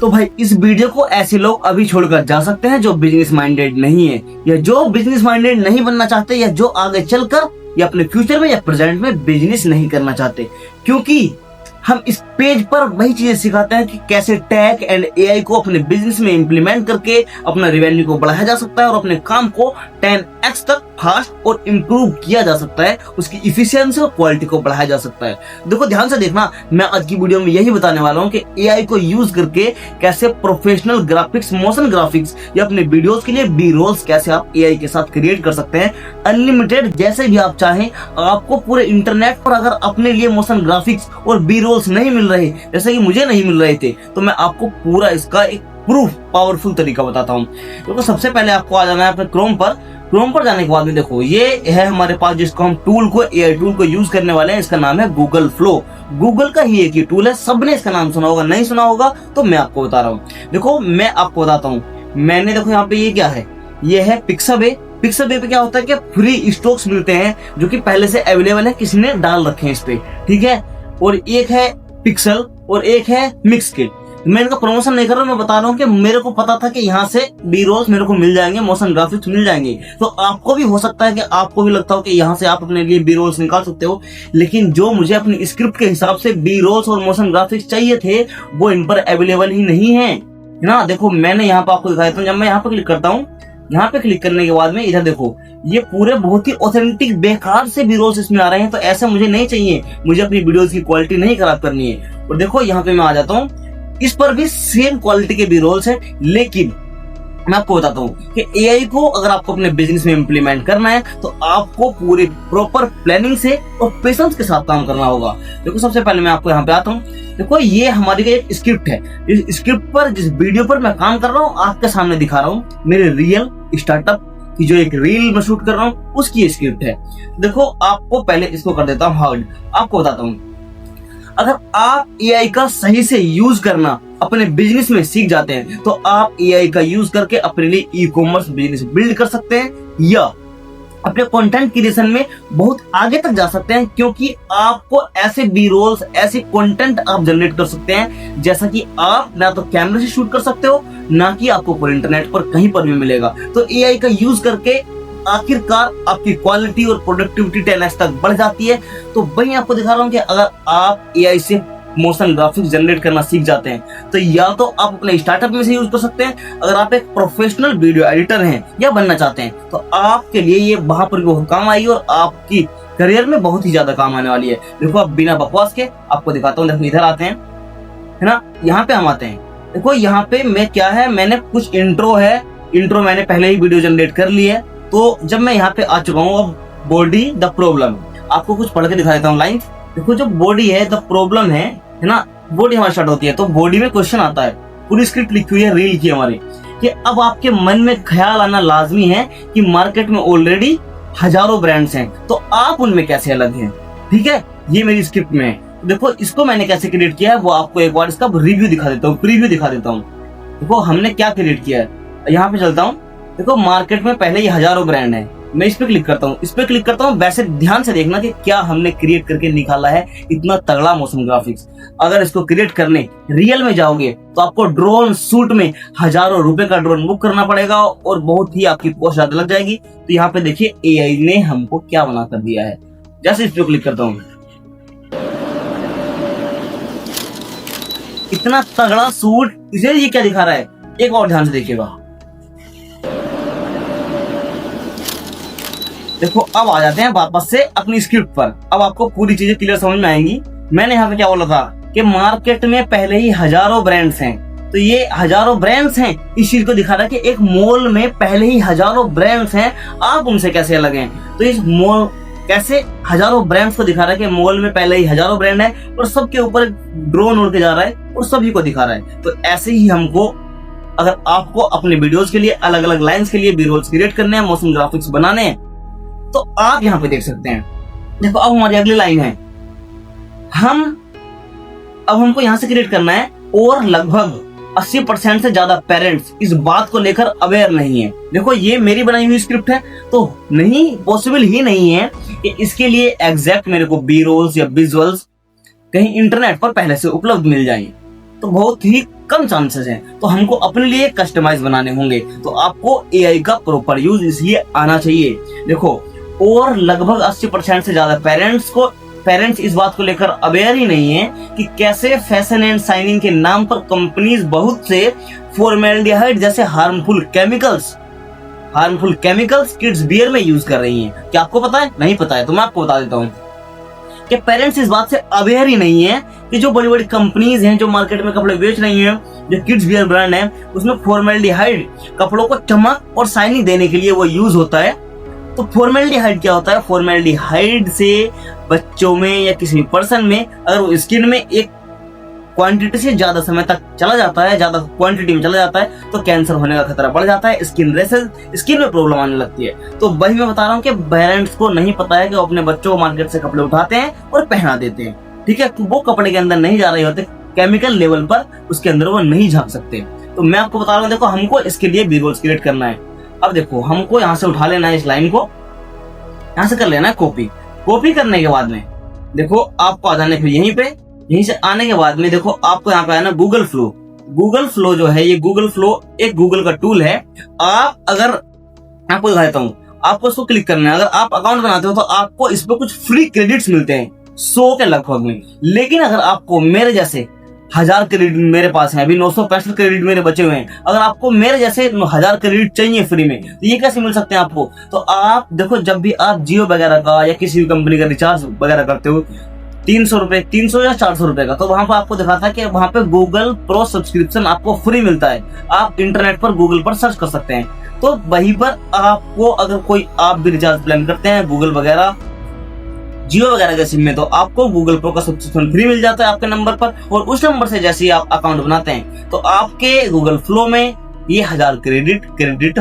तो भाई इस वीडियो को ऐसे लोग अभी छोड़कर जा सकते हैं जो बिजनेस माइंडेड नहीं है, या जो बिजनेस माइंडेड नहीं बनना चाहते, या जो आगे चलकर या अपने फ्यूचर में या प्रेजेंट में बिजनेस नहीं करना चाहते। क्योंकि हम इस पेज पर वही चीजें सिखाते हैं कि कैसे टेक एंड एआई को अपने बिजनेस में इंप्लीमेंट करके अपना रेवेन्यू को बढ़ाया जा सकता है और अपने काम को 10x तक फास्ट और इम्प्रूव किया जा सकता है, उसकी इफिशियंसी और क्वालिटी को बढ़ाया जा सकता है। देखो ध्यान से देखना, मैं आज की वीडियो में यही बताने वाला हूँ कि एआई को यूज करके कैसे प्रोफेशनल ग्राफिक्स, मोशन ग्राफिक्स या अपने वीडियोस के लिए बी रोल्स कैसे आप एआई के साथ क्रिएट कर सकते हैं, अनलिमिटेड, जैसे भी आप चाहें। आपको पूरे इंटरनेट पर अगर अपने लिए मोशन ग्राफिक्स और बी रोल्स नहीं मिल रहे, जैसे कि मुझे नहीं मिल रहे थे, तो मैं आपको पूरा इसका एक प्रूफ, पावरफुल तरीका बताता हूँ। तो सबसे पहले आपको आ जाना है अपने क्रोम पर जाने के बाद में देखो ये है हमारे पास जिसको हम टूल को, एआई टूल को यूज करने वाले हैं। इसका नाम है गूगल फ्लो। गूगल का ही एक ही टूल है, सबने इसका नाम सुना होगा, नहीं सुना होगा तो मैं आपको बता रहा हूँ। देखो मैं आपको बताता हूँ, मैंने देखो यहाँ पे ये क्या है, ये है पिक्साबे। पिक्साबे पे क्या होता है कि फ्री स्टॉक्स मिलते हैं जो कि पहले से अवेलेबल है, किसी ने डाल रखे हैं इस पे, ठीक है। और एक है पिक्सल और एक है मिक्सकिट। मैं इनका प्रमोशन नहीं कर रहा हूँ, मैं बता रहा हूँ कि मेरे को पता था कि यहाँ से बी रोल्स मेरे को मिल जाएंगे, मोशन ग्राफिक्स मिल जाएंगे। तो आपको भी हो सकता है कि आपको भी लगता हो कि यहाँ से आप अपने लिए बी रोल्स निकाल सकते हो, लेकिन जो मुझे अपनी स्क्रिप्ट के हिसाब से बी रोल्स और मोशन ग्राफिक्स चाहिए थे वो इन पर अवेलेबल ही नहीं है ना। देखो मैंने यहाँ पर आपको दिखाया था, जब मैं यहाँ पर क्लिक करता हूँ, यहाँ पे क्लिक करने के बाद में इधर देखो ये पूरे बहुत ही ऑथेंटिक बेकार से बी रोल्स इसमें आ रहे हैं। तो ऐसा मुझे नहीं चाहिए, मुझे अपनी वीडियोस की क्वालिटी नहीं खराब करनी है। और देखो यहाँ पे मैं आ जाता हूँ, इस पर भी सेम क्वालिटी के बी रोल्स है, लेकिन मैं आपको बताता हूँ कि एआई को अगर आपको अपने बिजनेस में इम्प्लीमेंट करना है तो आपको पूरे प्रॉपर प्लानिंग से और पेशेंस के साथ काम करना होगा। देखो सबसे पहले मैं आपको यहाँ पे आता हूँ, देखो ये हमारी एक स्क्रिप्ट है। इस स्क्रिप्ट पर, जिस वीडियो पर मैं काम कर रहा हूँ, आपके सामने दिखा रहा हूँ, मेरे रियल स्टार्टअप की जो एक रील मैं शूट कर रहा हूँ उसकी स्क्रिप्ट है। देखो आपको पहले इसको कर देता हूँ हार्ड। आपको बताता हूँ, अगर आप एआई का सही से यूज करना अपने बिजनेस में सीख जाते हैं तो आप एआई का यूज करके अपने लिए ई कॉमर्स बिजनेस बिल्ड कर सकते हैं, या अपने कंटेंट क्रिएशन में बहुत आगे तक जा सकते हैं। क्योंकि आपको ऐसे बी रोल्स, ऐसे कंटेंट आप जनरेट कर सकते हैं जैसा कि आप ना तो कैमरे से शूट कर सकते हो, ना कि आपको पूरे इंटरनेट पर कहीं पर भी मिलेगा। तो एआई का यूज करके आखिरकार आपकी क्वालिटी और प्रोडक्टिविटी 10x तक बढ़ जाती है। तो वही आपको दिखा रहा हूँ कि अगर आप एआई से मोशन ग्राफिक्स जनरेट करना सीख जाते हैं तो या तो आप अपने स्टार्टअप में से यूज कर सकते हैं। अगर आप एक प्रोफेशनल वीडियो एडिटर हैं या बनना चाहते हैं तो आपके लिए ये वहां पर भी बहुत काम आएगी और आपकी करियर में बहुत ही ज्यादा काम आने वाली है। देखो आप बिना बकवास के आपको दिखाता हूँ। देखो इधर आते हैं, है ना, यहाँ पे हम आते हैं। देखो यहाँ पे मैं क्या है, मैंने कुछ इंट्रो है, इंट्रो मैंने पहले ही वीडियो जनरेट कर ली है। तो जब मैं यहाँ पे आ चुका हूँ, अब बॉडी द प्रॉब्लम, आपको कुछ पढ़ के दिखा देता हूँ लाइन। देखो जो बॉडी है, द प्रॉब्लम है ना, बॉडी हमारी स्टार्ट होती है। तो बॉडी में क्वेश्चन आता है, पूरी स्क्रिप्ट लिखी हुई है रील की हमारी, कि अब आपके मन में ख्याल आना लाजमी है कि मार्केट में ऑलरेडी हजारों ब्रांड्स हैं, तो आप उनमें कैसे अलग हैं। ठीक है, ये मेरी स्क्रिप्ट में है। देखो इसको मैंने कैसे क्रिएट किया है वो आपको एक बार इसका रिव्यू दिखा देता हूँ, प्रीव्यू दिखा देता हूँ। देखो हमने क्या क्रिएट किया है, यहाँ पे चलता हूँ। देखो मार्केट में पहले ही हजारों ब्रांड है, मैं इस पे क्लिक करता हूँ, इस पे क्लिक करता हूँ। वैसे ध्यान से देखना कि क्या हमने क्रिएट करके निकाला है इतना तगड़ा मोशन ग्राफिक्स। अगर इसको क्रिएट करने रियल में जाओगे तो आपको ड्रोन शूट में हजारों रुपए का ड्रोन बुक करना पड़ेगा और बहुत ही आपकी कॉस्ट ज्यादा लग जाएगी। तो यहाँ पे देखिए एआई ने हमको क्या बना कर दिया है। जैसे इस पे क्लिक करता हूँ, इतना तगड़ा शूट, इसे ये क्या दिखा रहा है, एक और ध्यान से देखिएगा। देखो अब आ जाते हैं वापस से अपनी स्क्रिप्ट पर। अब आपको पूरी चीजें क्लियर समझ में आएंगी। मैंने यहाँ पे क्या बोला था कि मार्केट में पहले ही हजारों ब्रांड्स हैं, तो ये हजारों ब्रांड्स हैं, इस चीज को दिखा रहा है कि एक मॉल में पहले ही हजारों ब्रांड्स हैं, आप उनसे कैसे अलग हैं। तो इस मॉल कैसे हजारों ब्रांड्स को दिखा रहा है कि मॉल में पहले ही हजारों ब्रांड है और सबके ऊपर ड्रोन उड़ के जा रहा है और सभी को दिखा रहा है। तो ऐसे ही हमको, अगर आपको अपने वीडियोस के लिए अलग अलग लाइंस के लिए बी रोल्स क्रिएट करने हैं, मोशन ग्राफिक्स बनाने हैं, तो आप यहाँ पे देख सकते हैं। देखो अब हमारी अगली लाइन है, अब हमको यहाँ से क्रिएट करना है और लगभग 80% से ज्यादा पेरेंट्स इस बात को लेकर अवेयर नहीं है। देखो ये मेरी बनाई हुई स्क्रिप्ट है, तो नहीं, पॉसिबल ही नहीं है कि इसके लिए एग्जैक्ट मेरे को बी रोल्स या विजुअल्स कहीं इंटरनेट पर पहले से उपलब्ध मिल जाएं। तो बहुत ही कम चांसेस हैं, तो हमको अपने लिए कस्टमाइज बनाने होंगे। तो आपको एआई का प्रॉपर यूज इसलिए आना चाहिए। देखो, और लगभग 80% से ज्यादा पेरेंट्स इस बात को लेकर अवेयर ही नहीं है कि कैसे फैशन एंड शाइनिंग के नाम पर कंपनीज बहुत से फॉर्मेल्डिहाइड जैसे हार्मफुल केमिकल्स किड्स बियर में यूज कर रही हैं। क्या आपको पता है? नहीं पता है तो मैं आपको बता देता हूँ कि पेरेंट्स इस बात से अवेयर ही नहीं है कि जो बड़ी बड़ी कंपनीज हैं जो मार्केट में कपड़े बेच रही हैं, जो किड्स बियर ब्रांड है, उसमें फॉर्मेल्डिहाइड कपड़ों को चमक और शाइनिंग देने के लिए वो यूज होता है। तो फॉर्मेल्डिहाइड क्या होता है? फॉर्मेल्डिहाइड से बच्चों में या किसी पर्सन में अगर वो स्किन में एक क्वांटिटी से ज्यादा समय तक चला जाता है, ज्यादा क्वांटिटी में चला जाता है, तो कैंसर होने का खतरा बढ़ जाता है, स्किन में प्रॉब्लम आने लगती है। तो वही मैं बता रहा हूँ कि पेरेंट्स को नहीं पता है कि वो अपने बच्चों को मार्केट से कपड़े उठाते हैं और पहना देते हैं। ठीक है, तो वो कपड़े के अंदर नहीं जा रहे होते, केमिकल लेवल पर उसके अंदर वो नहीं झांक सकते। तो मैं आपको बता रहा हूँ, देखो हमको इसके लिए बी गोल्स क्रिएट करना है। अब देखो, हमको यहाँ से उठा लेना है, इस लाइन को यहाँ से कर लेना है कॉपी करने के बाद में देखो आपको आ जाना है फिर यहीं से आने के बाद में देखो आपको यहाँ पे आना गूगल फ्लो जो है, ये गूगल फ्लो एक गूगल का टूल है। आप अगर आपको दिखा देता हूँ, आपको इसको क्लिक करना है। अगर आप अकाउंट बनाते हो तो आपको इस पे कुछ फ्री क्रेडिट्स मिलते हैं 100 के लगभग में। लेकिन अगर आपको मेरे जैसे 1000 क्रेडिट मेरे पास है, अभी 965 क्रेडिट मेरे बचे हुए हैं, अगर आपको मेरे जैसे 1000 क्रेडिट चाहिए फ्री में, तो ये कैसे मिल सकते हैं आपको? तो आप देखो, जब भी आप जियो वगैरह का या किसी भी कंपनी का रिचार्ज वगैरह करते हो 300 या 400 रुपए का, तो वहां पर आपको दिखाता है कि वहां पे गूगल प्रो सब्सक्रिप्शन आपको फ्री मिलता है। आप इंटरनेट पर गूगल पर सर्च कर सकते हैं। तो वहीं पर आपको अगर कोई आप भी रिचार्ज प्लान करते हैं गूगल वगैरह जियो वगैरह के सिम में, तो आपको गूगल प्रो का सब्सक्रिप्शन फ्री मिल जाता है आपके नंबर पर। और उस नंबर से जैसे ही आप अकाउंट बनाते हैं तो आपके गूगल फ्लो में ये 1000 क्रेडिट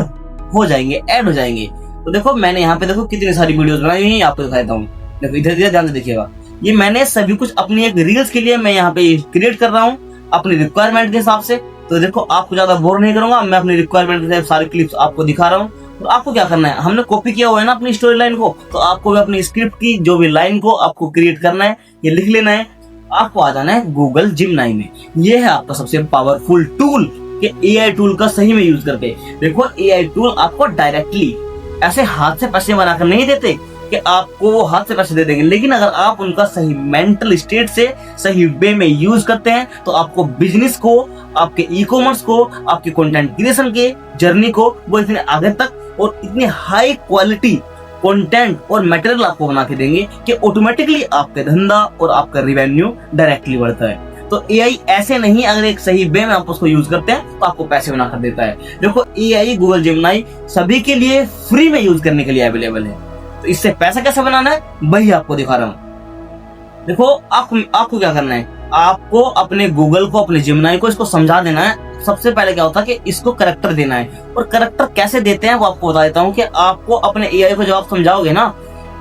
हो जाएंगे, ऐड हो जाएंगे। तो देखो मैंने यहाँ पे देखो कितनी सारी वीडियोस बनाई हुई है, आपको दिखा देता हूँ। देखो इधर ध्यान से देखिएगा, ये मैंने सभी कुछ अपनी एक रील्स के लिए मैं यहाँ पे क्रिएट कर रहा हूँ अपनी रिक्वायरमेंट के हिसाब से। तो देखो आपको ज्यादा बोर नहीं करूंगा, मैं अपनी रिक्वायरमेंट के हिसाब सारे क्लिप्स आपको दिखा रहा हूँ। तो आपको क्या करना है, हमने कॉपी किया हुआ है ना अपनी स्टोरी लाइन को, तो आपको भी अपनी स्क्रिप्ट की जो भी लाइन को आपको क्रिएट करना है, ये लिख लेना है। आपको आ जाना है गूगल जिमिनाई में। ये है आपका सबसे पावरफुल टूल कि एआई टूल का सही में यूज करके। देखो एआई टूल आपको डायरेक्टली ऐसे हाथ से पैसे बनाकर नहीं देते कि आपको वो हाथ से पैसे दे देंगे, लेकिन अगर आप उनका सही मेंटल स्टेट से सही वे में यूज करते हैं तो आपको बिजनेस को, आपके ई कॉमर्स को, आपके कंटेंट क्रिएशन के जर्नी को वो इतने आगे तक और इतने हाई क्वालिटी कंटेंट और मटेरियल आपको बना के देंगे कि ऑटोमेटिकली आपका धंधा और आपका रिवेन्यू डायरेक्टली बढ़ता है। तो एआई ऐसे नहीं, अगर एक सही वे में आप उसको यूज करते हैं तो आपको पैसे बना कर देता है। देखो एआई गूगल जिमिनाई सभी के लिए फ्री में यूज करने के लिए अवेलेबल है। तो इससे पैसा कैसे बनाना है वही आपको दिखा रहा हूँ। देखो आपको क्या करना है, आपको अपने गूगल को, अपने जिमिनाई को इसको समझा देना है। सबसे पहले क्या होता है कि इसको करैक्टर देना है, और करैक्टर कैसे देते हैं वो आपको बता देता हूँ। कि आपको अपने एआई को जब आप समझाओगे ना,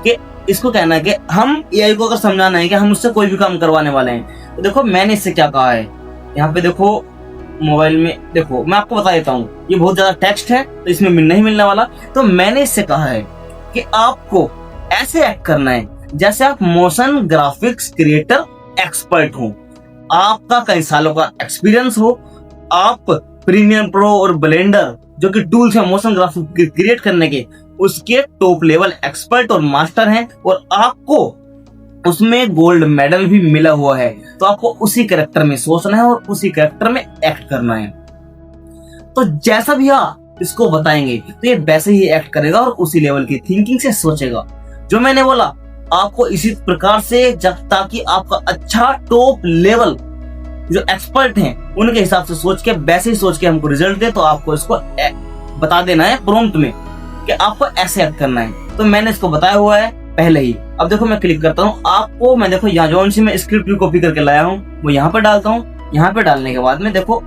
कि इसको कहना है कि हम एआई को अगर समझाना है कि हम उससे कोई भी काम करवाने वाले हैं, तो देखो मैंने इससे क्या कहा है, यहाँ पे देखो मोबाइल में देखो मैं आपको बता देता हूँ, ये बहुत ज्यादा टेक्स्ट है तो इसमें नहीं मिलने वाला। तो मैंने इससे कहा है कि आपको ऐसे एक्ट करना है जैसे आप मोशन ग्राफिक्स क्रिएटर एक्सपर्ट हो, आपका कई सालों का एक्सपीरियंस हो, आप प्रीमियम प्रो और ब्लेंडर जो कि टूल्स हैं मोशन ग्राफिक्स क्रिएट करने के, उसके टॉप लेवल एक्सपर्ट और मास्टर हैं, और आपको उसमें गोल्ड मेडल भी मिला हुआ है। तो आपको उसी कैरेक्टर में सोचना है और उसी कैरेक्टर में एक्ट करना है। तो जैसा भी आप इसको बताएंगे तो ये वैसे ही एक्ट करेगा और उसी लेवल की थिंकिंग से सोचेगा। जो मैंने बोला आपको इसी प्रकार से, जब ताकि आपका अच्छा टॉप लेवल जो एक्सपर्ट हैं उनके हिसाब से सोच के, वैसे ही सोच के हमको रिजल्ट दे। तो आपको इसको बता देना है प्रॉम्प्ट में कि आपको ऐसे एक्ट करना है। तो मैंने इसको बताया हुआ है पहले ही। अब देखो मैं क्लिक करता हूँ, आपको मैं देखो यहाँ जो सी मैं स्क्रिप्ट भी कॉपी करके लाया हूँ वो यहाँ पे डालता हूँ। यहाँ पे डालने के बाद में देखो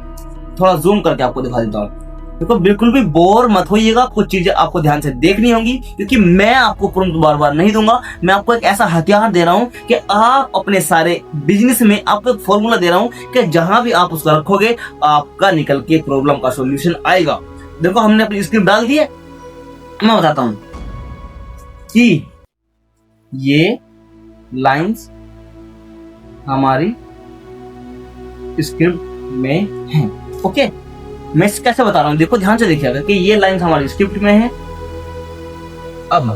थोड़ा जूम करके आपको दिखा देता हूँ। देखो बिल्कुल भी बोर मत होइएगा, कुछ चीजें आपको ध्यान से देखनी होंगी, क्योंकि मैं आपको प्रॉम्प्ट बार बार नहीं दूंगा। मैं आपको एक ऐसा हथियार दे रहा हूँ कि आप अपने सारे बिजनेस में आपको एक फॉर्मूला दे रहा हूँ कि जहां भी आप उसको रखोगे आपका निकल के प्रॉब्लम का सॉल्यूशन आएगा। देखो हमने अपनी स्क्रिप्ट डाल दी है। मैं बताता हूँ कि ये लाइंस हमारी स्क्रिप्ट में है। ओके, मैं कैसे बता रहा हूँ, देखो ध्यान से देखिएगा कि ये लाइन हमारी स्क्रिप्ट में है। अब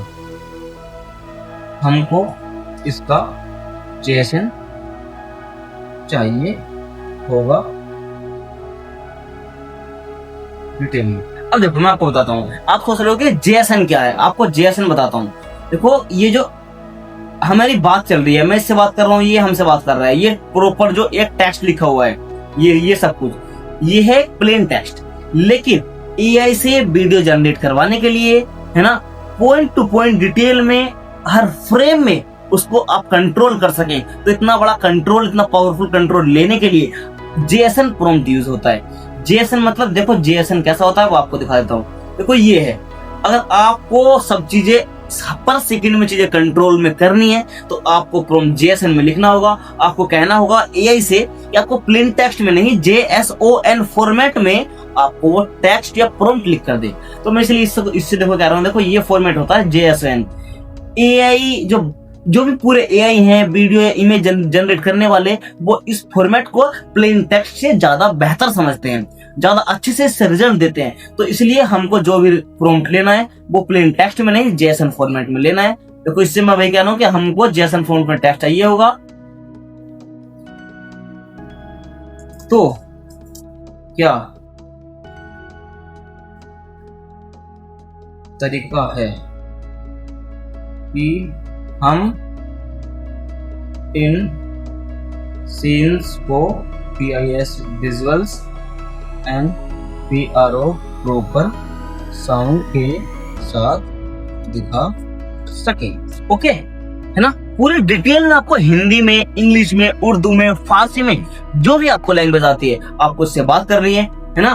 हमको इसका जेएसएन चाहिए होगा डिटेल में। अब देखो मैं आपको बताता हूँ, आप सोच रहे हो कि जेएसएन क्या है, आपको जेएसएन बताता हूँ। देखो ये जो हमारी बात चल रही है, मैं इससे बात कर रहा हूँ, ये हमसे बात कर रहा है, ये प्रॉपर जो एक टेक्स्ट लिखा हुआ है, ये सब कुछ ये है प्लेन टेक्स्ट। लेकिन एआई से वीडियो जनरेट करवाने के लिए, है ना, पॉइंट टू पॉइंट डिटेल में हर फ्रेम में उसको आप कंट्रोल कर सके, तो इतना बड़ा कंट्रोल, इतना पावरफुल कंट्रोल लेने के लिए जेएसएन प्रॉम्प्ट यूज होता है। जेएसएन मतलब देखो जेएसएन कैसा होता है वो आपको दिखा देता हूँ। देखो ये है, अगर आपको सब चीजें पर सेकंड में चीजें कंट्रोल में करनी है तो आपको प्रॉम्प्ट जेएसएन में लिखना होगा। आपको कहना होगा एआई से कि आपको प्लेन टेक्स्ट में नहीं, JSON फॉर्मेट में आपको वो टेक्स्ट या प्रॉम्प्ट लिख कर दे। तो मैं इसलिए इससे देखो कह रहा हूँ, देखो ये फॉर्मेट होता है JSON। एआई जो भी पूरे एआई हैं वीडियो या इमेज जनरेट करने वाले, वो इस फॉर्मेट को प्लेन टेक्स्ट से ज्यादा बेहतर समझते हैं, ज्यादा अच्छे से इससे रिजल्ट देते हैं। तो इसलिए हमको जो भी प्रॉम्प्ट लेना है वो प्लेन टेक्स्ट में नहीं, जेएसएन फॉर्मेट में लेना है। देखो इससे मैं वही कह रहा हूँ कि हमको जेएसएन फॉर्मेट में टेक्स्ट चाहिए होगा। तो क्या तरीका है कि हम इन सीन्स को PIS visuals and PRO proper sound के साथ दिखा सके। ओके, है ना, पूरे डिटेल में आपको हिंदी में, इंग्लिश में, उर्दू में, फारसी में, जो भी आपको लैंग्वेज आती है आपको उससे बात कर रही है ना,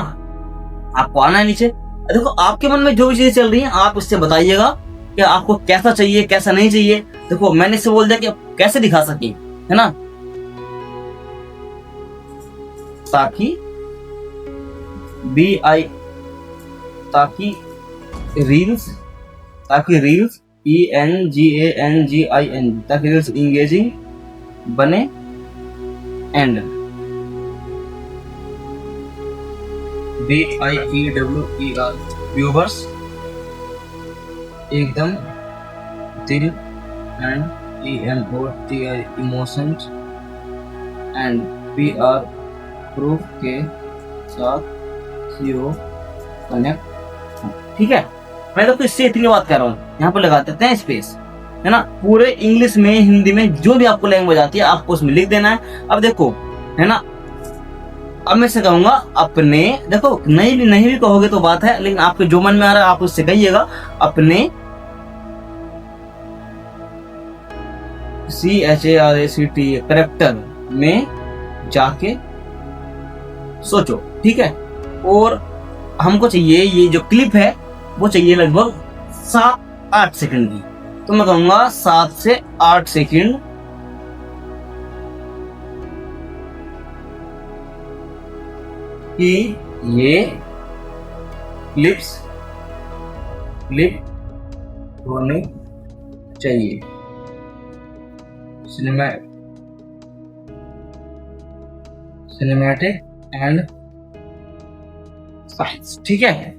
आपको आना है नीचे। देखो आपके मन में जो भी चीजें चल रही है आप उससे बताइएगा कि आपको कैसा चाहिए कैसा नहीं चाहिए। देखो मैंने इससे बोल दिया कि आप कैसे दिखा सके, है ना, ताकि रील्स ENGANGING ताकि रील्स इंगेजिंग बने एंड VIEWER व्यूवर्स एकदम दिल and EMOTI emotions and PR proof के साथ CO कनेक्ट। ठीक है, मैं तो इससे इतनी बात कर रहा हूँ, यहाँ पर लगा देते हैं स्पेस, है ना। पूरे इंग्लिश में, हिंदी में, जो भी आपको लैंग्वेज आती है आपको उसमें लिख देना है। अब देखो, है ना, अब मैं से कहूंगा अपने, देखो नहीं भी कहोगे तो बात है, लेकिन आपके जो मन में आ रहा है आप उससे कहिएगा। अपने CHARACT करेक्टर में जाके सोचो, ठीक है। और हमको चाहिए ये जो क्लिप है वो चाहिए लगभग 7-8 सेकंड की, तो मैं कहूंगा 7 से 8 सेकंड कि ये क्लिप होने चाहिए सिनेमैटिक एंड साइंस, ठीक है।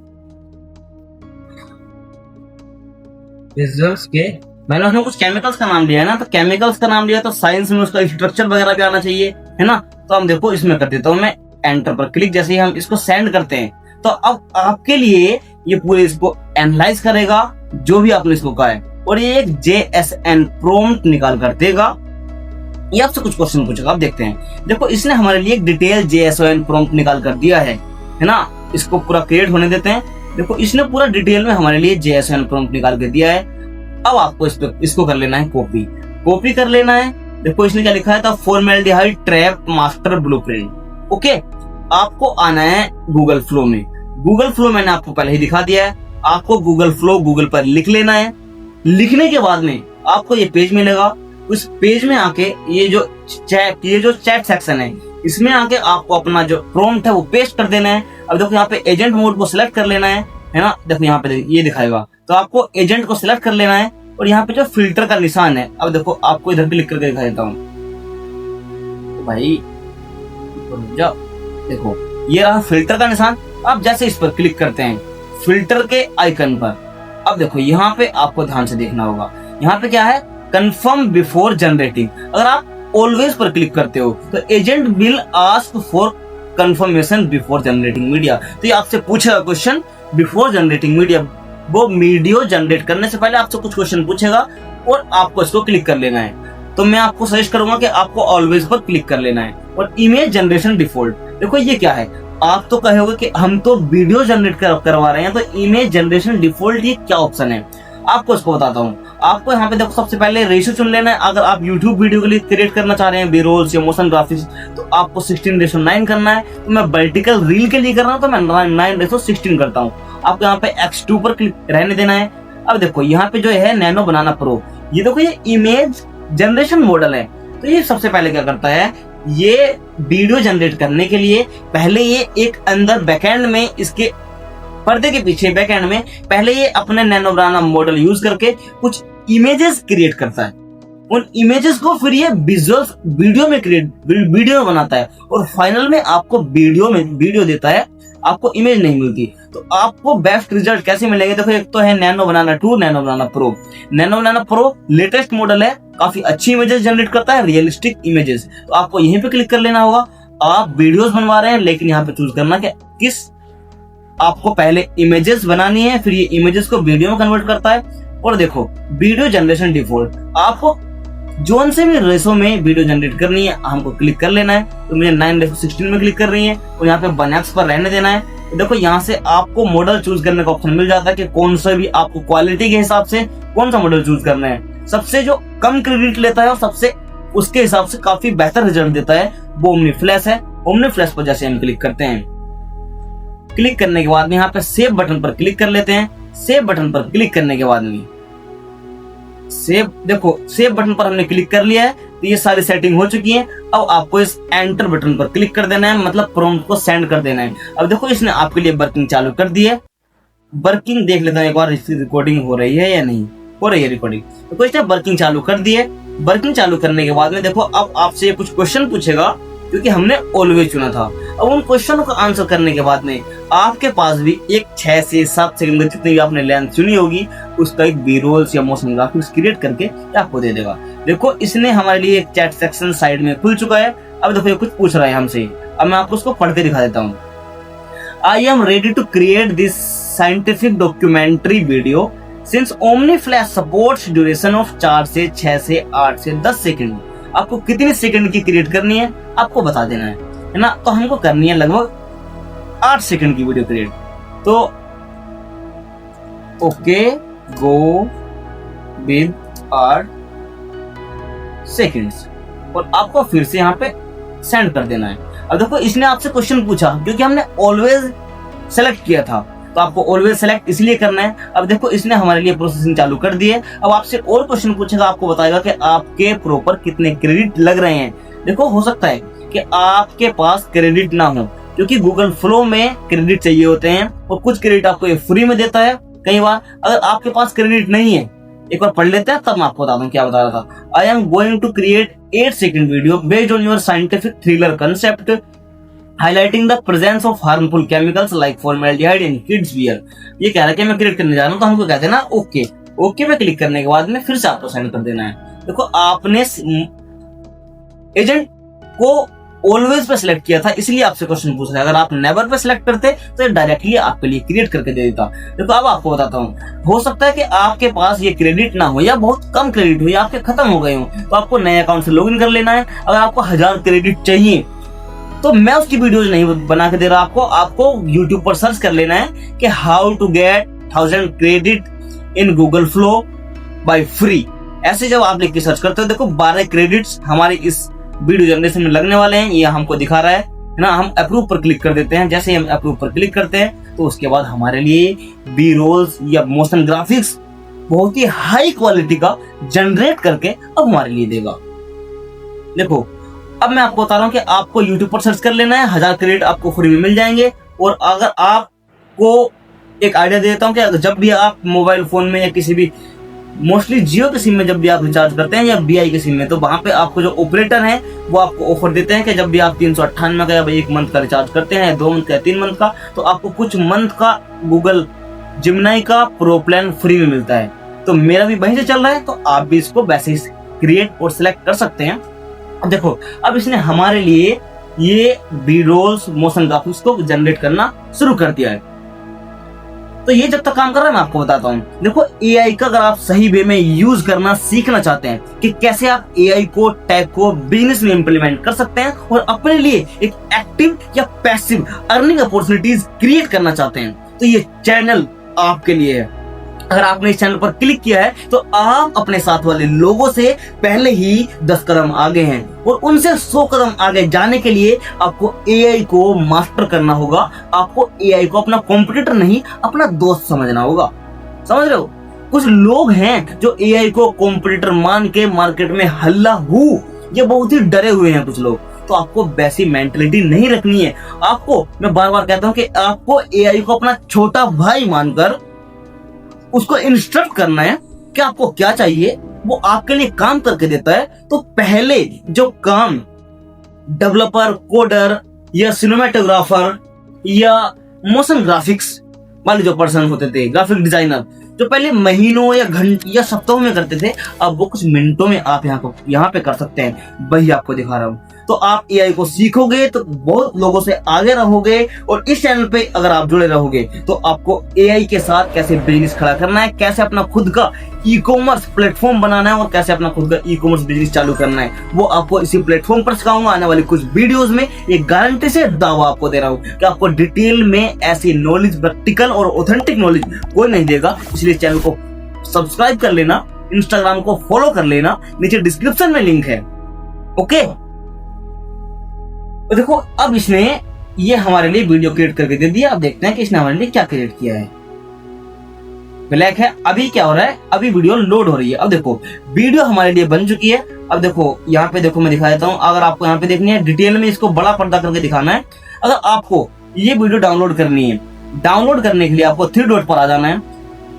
विजुअल्स के मैंने उसमें कुछ केमिकल्स का नाम लिया है ना, तो केमिकल्स का नाम लिया तो साइंस में उसका स्ट्रक्चर वगैरह भी आना चाहिए, है ना। तो हम देखो इसमें कर देता हूं मैं एंटर पर क्लिक, जैसे ही हम इसको सेंड करते हैं तो अब आपके लिए ये पूरे इसको एनालाइज करेगा जो भी आपने इसको कहा है, और ये एक JSN प्रॉम्प्ट निकाल कर देगा। ये आपसे कुछ क्वेश्चन पूछेगा, आप देखते हैं। देखो इसने हमारे लिए एक डिटेल JSON प्रॉम्प्ट निकाल कर दिया है ना। इसको पूरा क्रिएट होने देते हैं। देखो इसने पूरा डिटेल में हमारे लिए JSON प्रॉम्प्ट निकाल के दिया है। अब आपको इसको कर लेना है कॉपी कर लेना है। देखो इसने क्या लिखा है था, formaldehyde trap master blueprint. Okay, आपको आना है गूगल फ्लो में। गूगल फ्लो मैंने आपको पहले ही दिखा दिया है। आपको गूगल फ्लो गूगल पर लिख लेना है। लिखने के बाद में आपको ये पेज मिलेगा। उस पेज में आके ये जो चैट सेक्शन है इसमें आके आपको अपना जो प्रॉम्प्ट है वो पेस्ट कर देना है। अब देखो यहाँ पे एजेंट मोड को सिलेक्ट कर लेना है ना। देखो यहाँ पे ये दिखाएगा, तो आपको एजेंट को सिलेक्ट कर लेना है और यहाँ पे जो फिल्टर का निशान है, अब देखो आपको इधर भी लिख करके दिखा देता हूँ। तो भाई जाओ, देखो ये रहा फिल्टर का निशान। अब जैसे इस पर क्लिक करते हैं फिल्टर के आइकन पर, अब देखो यहाँ पे आपको ध्यान से देखना होगा, यहाँ पे क्या है, कंफर्म बिफोर जनरेटिंग। अगर आप ऑलवेज पर क्लिक करते हो तो agent will ask for confirmation before generating media. तो ये आपसे पूछेगा क्वेश्चन बिफोर जनरेटिंग मीडिया, वो वीडियो जनरेट करने से पहले आपसे कुछ क्वेश्चन पूछेगा और आपको इसको क्लिक कर लेना है। तो मैं आपको सजेस्ट करूंगा कि आपको ऑलवेज पर क्लिक कर लेना है। और इमेज जनरेशन डिफॉल्ट, देखो ये क्या है, आप तो कहोगे कि हम तो वीडियो जनरेट करवा रहे हैं, तो इमेज जनरेशन डिफॉल्ट ये क्या ऑप्शन है, आपको इसको बताता हूँ। आपको यहाँ पे देखो सबसे पहले रेशियो चुन लेना है। अगर आप YouTube वीडियो के लिए क्रिएट करना चाह रहे हैं बी-रोल्स या मोशन ग्राफिक्स, तो आपको 16:9 करना है। तो मैं वर्टिकल रील के लिए कर रहा हूँ तो मैं 9:16 करता हूँ। आपको यहाँ पे X2 पर क्लिक रहने देना है। अब देखो यहाँ पे जो है नैनो बनाना प्रो, ये देखो ये इमेज जनरेशन मॉडल है। तो ये सबसे पहले क्या करता है, ये वीडियो जनरेट करने के लिए पहले ये एक अंदर बैकएंड में, इसके पर्दे के पीछे बैकएंड में पहले ये अपने नैनो बनाना मॉडल यूज करके कुछ इमेजेस क्रिएट करता है। उन इमेजेस को फिर ये विजुअल्स वीडियो में बनाता है और फाइनल में आपको वीडियो देता है, आपको इमेज नहीं मिलती। तो आपको बेस्ट रिजल्ट कैसे मिलेंगे, देखो एक तो है नैनो बनाना 2, नैनो बनाना प्रो। नैनो बनाना प्रो लेटेस्ट मॉडल है, काफी अच्छी इमेजेस जनरेट करता है, रियलिस्टिक इमेजेस। तो आपको यहीं पे क्लिक कर लेना होगा। आप वीडियोस बनवा रहे हैं लेकिन यहाँ पे चूज करना कि किस, आपको पहले इमेजेस बनानी है, फिर ये इमेजेस को वीडियो में कन्वर्ट करता है। और देखो वीडियो जनरेशन डिफॉल्ट, आपको जोन से भी रेशो में वीडियो जनरेट करनी है, हमको क्लिक कर लेना है। तो मुझे 9:16 में क्लिक कर रही है और यहाँ पे 1x पर रहने देना है। तो देखो यहाँ से आपको मॉडल चूज करने का ऑप्शन मिल जाता है कि कौन सा भी आपको क्वालिटी के हिसाब से कौन सा मॉडल चूज करना है। सबसे जो कम क्रेडिट लेता है और सबसे उसके हिसाब से काफी बेहतर रिजल्ट देता है वो ओमनी फ्लैश है। ओमनी फ्लैश पर जैसे हम क्लिक करते हैं, क्लिक करने के बाद में यहाँ पे सेव बटन पर क्लिक कर लेते हैं। सेव बटन पर क्लिक करने के बाद में देखो सेव बटन पर हमने क्लिक कर लिया है, तो ये सारी सेटिंग हो चुकी है। अब आपको इस एंटर बटन पर क्लिक कर देना है, मतलब प्रॉम्प्ट को सेंड कर देना है। अब देखो इसने आपके लिए वर्किंग चालू कर दी है। वर्किंग देख लेता हूँ एक बार, इसकी रिकॉर्डिंग हो रही है या नहीं हो रही है रिकॉर्डिंग। तो इसने वर्किंग चालू कर दी है। वर्किंग चालू करने के बाद में देखो अब आपसे कुछ क्वेश्चन पूछेगा क्योंकि हमने ऑलवेज चुना था। अब उन क्वेश्चनों का आंसर करने के बाद में आपके पास भी एक 6 से 7 सेकंड में जितनी भी आपने लेंथ चुनी होगी उसका एक बी-रोल्स या मोशन ग्राफिक्स क्रिएट करके आपको दे देगा। देखो इसने हमारे लिए एक चैट सेक्शन साइड में खुल चुका है। अब देखो ये कुछ पूछ रहा है हमसे, अब मैं आपको उसको पढ़ के दिखा देता हूँ। I am ready to create this scientific documentary video since omni flash supports duration of 4 से 6 से 8 से 10 सेकंड। आपको कितनी सेकंड की क्रिएट करनी है आपको बता देना है ना। तो हमको करनी है लगभग 8 सेकंड की वीडियो क्रिएट। तो ओके गो विद 8 सेकंड्स और आपको फिर से यहाँ पे सेंड कर देना है। अब देखो इसने आपसे क्वेश्चन पूछा क्योंकि हमने ऑलवेज सेलेक्ट किया था, तो आपको ऑलवेज सेलेक्ट इसलिए करना है। अब देखो इसने हमारे लिए प्रोसेसिंग चालू कर दी है। अब आपसे और क्वेश्चन पूछेगा, आपको बताएगा कि आपके प्रो पर कितने क्रेडिट लग रहे हैं। देखो हो सकता है कि आपके पास क्रेडिट ना हो क्योंकि गूगल फ्लो में क्रेडिट चाहिए होते हैं और कुछ क्रेडिट आपको ये फ्री में देता है कई बार। अगर आपके पास क्रेडिट नहीं है, एक बार पढ़ लेते हैं तब मैं आपको बता दूं क्या बता रहा था। I am going to create 8 second video based on your scientific thriller concept highlighting the presence of harmful chemicals like formaldehyde in kids wear. ये कह रहा है कि मैं क्रिएट करने जा रहा हूँ, तो हमको कहते हैं ना ओके। ओके पे क्लिक करने के बाद में फिर से आपको सेंड कर देना है। देखो आपने एजेंट को ऑलवेज पे सिलेक्ट किया था इसलिए आपसे क्वेश्चन पूछ रहा है। अगर आप नेवर पे सिलेक्ट करते तो डायरेक्टली आपके लिए क्रिएट करके दे देता। देखो अब आपको बताता हूँ, हो सकता है कि आपके पास ये क्रेडिट ना हो या बहुत कम क्रेडिट हो या आपके खत्म हो गए हो, तो आपको नए अकाउंट से लॉगिन कर लेना है। अगर आपको 1000 क्रेडिट चाहिए तो मैं उसकी वीडियोज नहीं बना के दे रहा आपको YouTube पर सर्च कर लेना है कि how to get 1000 credit in Google flow by free. ऐसे जब आप लिख के सर्च करते हो देखो 12 क्रेडिट्स हमारे इस वीडियो जनरेशन में लगने वाले हैं, ये हमको दिखा रहा है ना। हम अप्रूव पर क्लिक कर देते हैं। जैसे हम अप्रूव पर क्लिक करते हैं तो उसके बाद हमारे लिए बी-रोल्स या मोशन ग्राफिक्स बहुत ही हाई क्वालिटी का जनरेट करके अब हमारे लिए देगा। देखो अब मैं आपको बता रहा हूँ कि आपको YouTube पर सर्च कर लेना है, 1000 क्रेडिट आपको फ्री में मिल जाएंगे। और अगर आपको एक आइडिया दे देता हूँ कि जब भी आप मोबाइल फोन में या किसी भी मोस्टली जियो के सिम में जब भी आप रिचार्ज करते हैं या बीआई के सिम में, तो वहां पे आपको जो ऑपरेटर है वो आपको ऑफर देते हैं कि जब भी आप 398 का या 1 मंथ का रिचार्ज करते हैं, 2 मंथ का या 3 मंथ का, तो आपको कुछ मंथ का गूगल जिमिनाई का प्रो प्लान फ्री में मिलता है। तो मेरा भी वहीं से चल रहा है, तो आप भी इसको वैसे ही क्रिएट और सिलेक्ट कर सकते हैं। अब देखो, अब इसने हमारे लिए ये वीडियोस, मोशन ग्राफिक्स को जनरेट करना शुरू कर दिया है। तो ये जब तक काम कर रहा है मैं आपको बताता हूँ। देखो, एआई का अगर आप सही वे में यूज करना सीखना चाहते हैं कि कैसे आप एआई को, टैग को बिजनेस में इंप्लीमेंट कर सकते हैं और अपने लिए एक एक्टिव या पैसिव अर्निंग अपॉर्चुनिटीज क्रिएट करना चाहते हैं, तो ये चैनल आपके लिए है। अगर आपने इस चैनल पर क्लिक किया है तो आप अपने साथ वाले लोगों से पहले ही 10 कदम आगे हैं और उनसे 100 कदम आगे जाने के लिए आपको एआई को मास्टर करना होगा। आपको एआई को अपना कॉम्पिटिटर नहीं, अपना दोस्त समझना होगा। समझ रहे हो? कुछ लोग हैं जो एआई को कॉम्पिटिटर मान के मार्केट में हल्ला हूँ, ये बहुत ही डरे हुए हैं कुछ लोग। तो आपको वैसी मेंटलिटी नहीं रखनी है। आपको, मैं बार बार कहता हूँ कि आपको एआई को अपना छोटा भाई मानकर उसको इंस्ट्रक्ट करना है कि आपको क्या चाहिए, वो आपके लिए काम करके देता है। तो पहले जो काम डेवलपर, कोडर या सिनेमेटोग्राफर या मोशन ग्राफिक्स वाले जो पर्सन होते थे, ग्राफिक डिजाइनर, जो पहले महीनों या घंटे या सप्ताहों में करते थे, अब वो कुछ मिनटों में आप यहाँ पे कर सकते हैं। वही आपको दिखा रहा हूँ। तो आप एआई को सीखोगे तो बहुत लोगों से आगे रहोगे, और इस चैनल पे अगर आप जुड़े रहोगे तो आपको एआई के साथ कैसे बिजनेस खड़ा करना है, कैसे अपना खुद का ई कॉमर्स प्लेटफॉर्म बनाना है और कैसे अपना खुद का ई कॉमर्स बिजनेस चालू करना है, वो आपको इसी प्लेटफॉर्म पर सिखाऊंगा आने वाली कुछ वीडियोस में। एक गारंटी से दावा आपको दे रहा हूँ कि आपको डिटेल में ऐसी नॉलेज, प्रैक्टिकल और ऑथेंटिक नॉलेज कोई नहीं देगा। इसलिए चैनल को सब्सक्राइब कर लेना, इंस्टाग्राम को फॉलो कर लेना, नीचे डिस्क्रिप्शन में लिंक है। ओके, तो देखो, अब इसने ये हमारे लिए वीडियो क्रिएट करके दे दिया। अब देखते हैं कि इसने हमारे लिए क्या क्रिएट किया है। ब्लैक है। अभी क्या हो रहा है, अभी वीडियो लोड हो रही है। अब देखो, वीडियो हमारे लिए बन चुकी है। अब देखो, यहाँ पे देखो, मैं दिखा देता हूँ। अगर आपको यहाँ पे देखनी है, डिटेल में इसको बड़ा पर्दा करके दिखाना है। अगर आपको ये वीडियो डाउनलोड करनी है, डाउनलोड करने के लिए आपको 3 डॉट पर आ जाना है।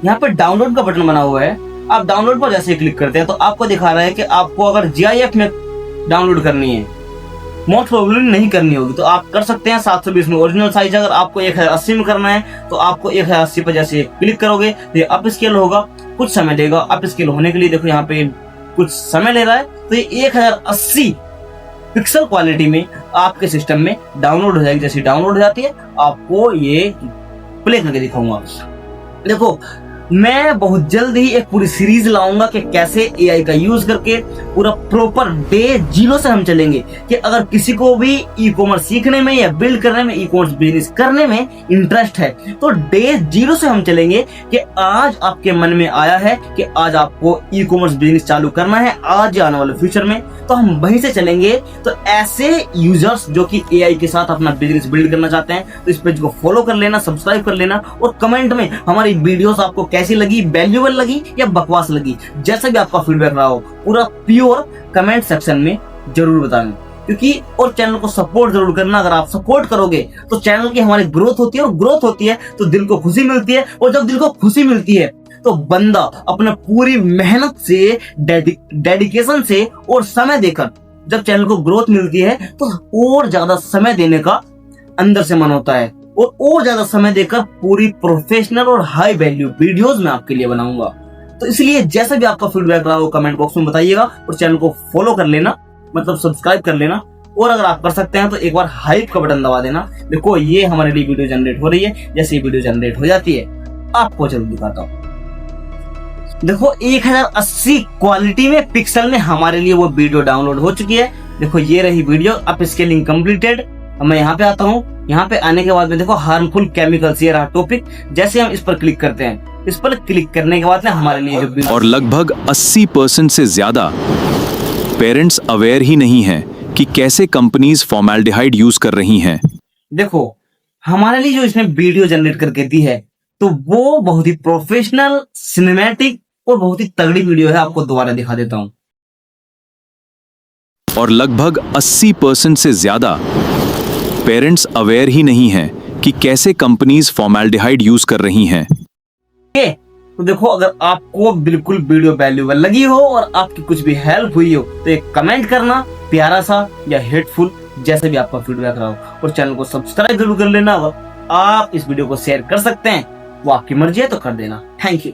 यहाँ पे डाउनलोड का बटन बना हुआ है। आप डाउनलोड पर जैसे क्लिक करते हैं तो आपको दिखा रहा है कि आपको अगर GIF में डाउनलोड करनी है, मोस्ट प्रोबेबली नहीं करनी होगी, तो आप कर सकते हैं 720 में ओरिजिनल साइज। अगर आपको 1080 में करना है तो आपको 1080 पर जैसे क्लिक करोगे तो ये अप स्केल होगा, कुछ समय लेगा। अप स्केल होने के लिए देखो यहाँ पे कुछ समय ले रहा है, तो ये 1080 पिक्सल क्वालिटी में आपके सिस्टम में डाउनलोड हो जाएगी। जैसे डाउनलोड हो जाती है आपको ये प्ले करके दिखाऊंगा। देखो, मैं बहुत जल्द ही एक पूरी सीरीज लाऊंगा कि कैसे एआई का यूज करके पूरा प्रॉपर डे 0 से हम चलेंगे। कि अगर किसी को भी ई कॉमर्स सीखने में या बिल्ड करने में, ई कॉमर्स बिजनेस करने में इंटरेस्ट है, तो डे 0 से हम चलेंगे। कि आज आपके मन में आया है कि आज आपको ई कॉमर्स बिजनेस चालू करना है, आज या आने वाले फ्यूचर में, तो हम वहीं से चलेंगे। तो ऐसे यूजर्स जो कि एआई के साथ अपना बिजनेस बिल्ड करना चाहते हैं, तो इस पेज को फॉलो कर लेना, सब्सक्राइब कर लेना, और कमेंट में हमारी वीडियोस आपको कैसी लगी, वैल्यूएबल लगी या बकवास लगी, जैसा भी आपका फीडबैक रहा हो, पूरा प्योर कमेंट सेक्शन में जरूर बताना। क्योंकि और चैनल को सपोर्ट जरूर करना। अगर आप सपोर्ट करोगे तो चैनल की हमारी ग्रोथ होती है, और ग्रोथ होती है तो दिल को खुशी मिलती है, और जब दिल को खुशी मिलती है तो बंदा अपने पूरी मेहनत से, डेडिकेशन से और समय देकर, जब चैनल को ग्रोथ मिलती है तो और ज्यादा समय देने का अंदर से मन होता है, और ज्यादा समय देकर पूरी प्रोफेशनल और हाई वैल्यू वीडियोस मैं आपके लिए बनाऊंगा। तो इसलिए जैसा भी आपका फीडबैक रहा हो कमेंट बॉक्स में बताइएगा, और चैनल को फॉलो कर लेना, मतलब सब्सक्राइब कर लेना, और अगर आप कर सकते हैं तो एक बार हाइप का बटन दबा देना। देखो, ये हमारे लिए वीडियो जनरेट हो रही है। जैसे ये वीडियो जनरेट हो जाती है आपको जरूर दिखाता हूँ। देखो, 1080 क्वालिटी में पिक्सल में हमारे लिए वो वीडियो डाउनलोड हो चुकी है। देखो, ये रही वीडियो, अप स्केलिंग कंप्लीटेड। मैं यहाँ पे आता हूँ। यहाँ पे आने के बाद में देखो, हार्मफुल केमिकल्स, ये रहा टॉपिक। जैसे हम इस पर क्लिक करते हैं, इस पर क्लिक करने के बाद में हमारे लिए जो, और लगभग 80% से ज्यादा पेरेंट्स अवेयर ही नहीं हैं कि कैसे कंपनीज फॉर्मेल्डिहाइड यूज कर रही हैं। देखो, हमारे लिए जो इसने वीडियो जनरेट करके दी है, तो वो बहुत ही प्रोफेशनल, सिनेमैटिक और बहुत ही तगड़ी वीडियो है। आपको दोबारा दिखा देता हूँ। और लगभग 80% से ज्यादा पेरेंट्स अवेयर ही नहीं हैं कि कैसे कंपनीज फॉर्मेल्डिहाइड यूज कर रही हैं। तो देखो, अगर आपको बिल्कुल वीडियो वैल्यूएबल लगी हो और आपकी कुछ भी हेल्प हुई हो तो एक कमेंट करना, प्यारा सा या हेटफुल, जैसे भी आपका फीडबैक रहा हो। और चैनल को सब्सक्राइब जरूर कर लेना। आप इस वीडियो को शेयर कर सकते हैं, वो आपकी मर्जी है तो कर देना। Thank you.